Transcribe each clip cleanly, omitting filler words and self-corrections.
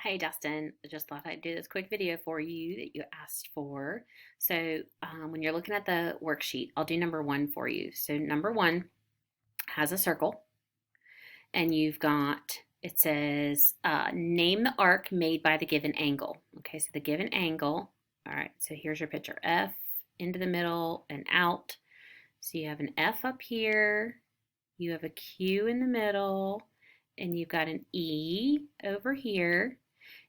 Hey Dustin, I just thought I'd do this quick video for you that you asked for. When you're looking at the worksheet, I'll do number one for you. So number one has a circle, and it says, name the arc made by the given angle. Okay, so the given angle, all right, so here's your picture. F into the middle and out. So you have an F up here, you have a Q in the middle, and you've got an E over here.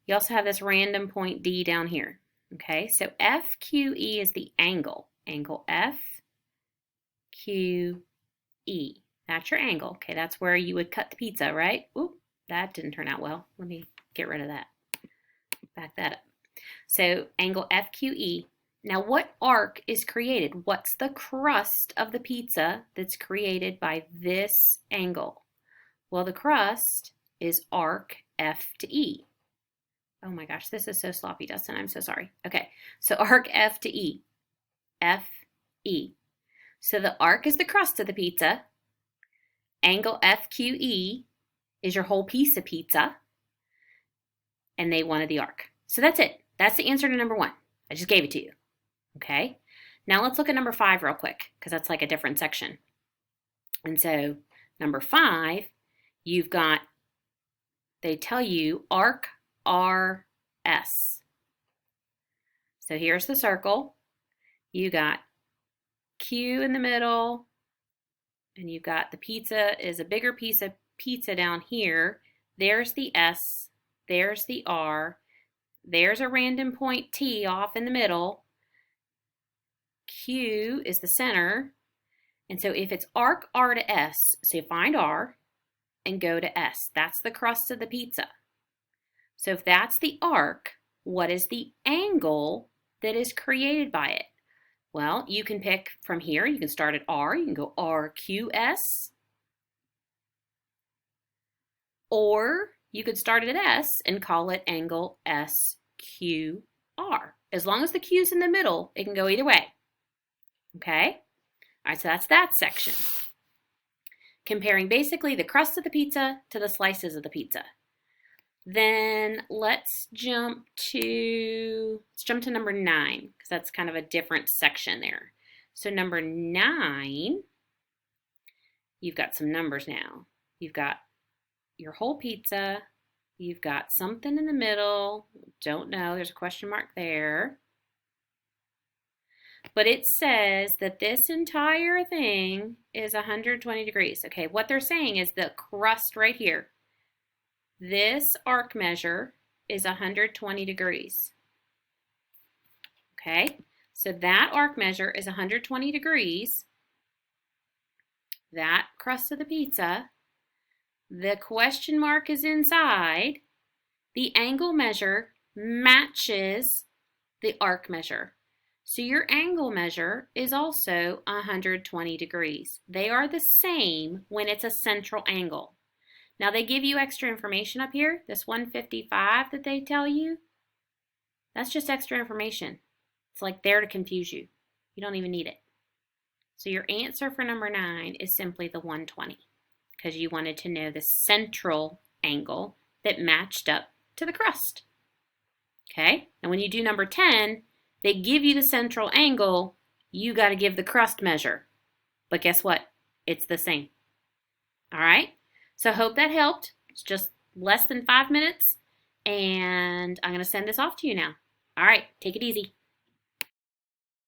You also have this random point D down here. Okay, so FQE is the angle. Angle FQE. That's your angle. Okay, that's where you would cut the pizza, right? Oop, that didn't turn out well. Let me get rid of that. Back that up. So angle FQE. Now what arc is created? What's the crust of the pizza that's created by this angle? Well, the crust is arc F to E. Oh my gosh, this is so sloppy, Dustin. I'm so sorry. Okay, so arc F to E. F, E. So the arc is the crust of the pizza. Angle FQE is your whole piece of pizza. And they wanted the arc. So that's it. That's the answer to number one. I just gave it to you. Okay, now let's look at number five real quick, because that's like a different section. And so number five, they tell you arc RS. So here's the circle. You got Q in the middle, and you've got the pizza is a bigger piece of pizza down here. There's the S, there's the R, there's a random point T off in the middle. Q is the center. And so if it's arc R to S, so you find R and go to S. That's the crust of the pizza. So if that's the arc, what is the angle that is created by it? Well, you can pick from here. You can start at R. You can go RQS. Or you could start at S and call it angle SQR. As long as the Q's in the middle, it can go either way. Okay? All right, so that's that section. Comparing basically the crust of the pizza to the slices of the pizza. Then let's jump to number 9, because that's kind of a different section there. So number 9, you've got some numbers now. You've got your whole pizza. You've got something in the middle. Don't know, there's a question mark there. But it says that this entire thing is 120 degrees. Okay, what they're saying is the crust right here. This arc measure is 120 degrees. Okay, so that arc measure is 120 degrees. That crust of the pizza. The question mark is inside. The angle measure matches the arc measure. So your angle measure is also 120 degrees. They are the same when it's a central angle. Now they give you extra information up here, this 155 that they tell you, that's just extra information. It's like there to confuse you. You don't even need it. So your answer for number 9 is simply the 120, because you wanted to know the central angle that matched up to the crust. Okay, and when you do number 10, they give you the central angle, you got to give the crust measure. But guess what? It's the same. All right? So I hope that helped. It's just less than 5 minutes, and I'm going to send this off to you now. All right, take it easy.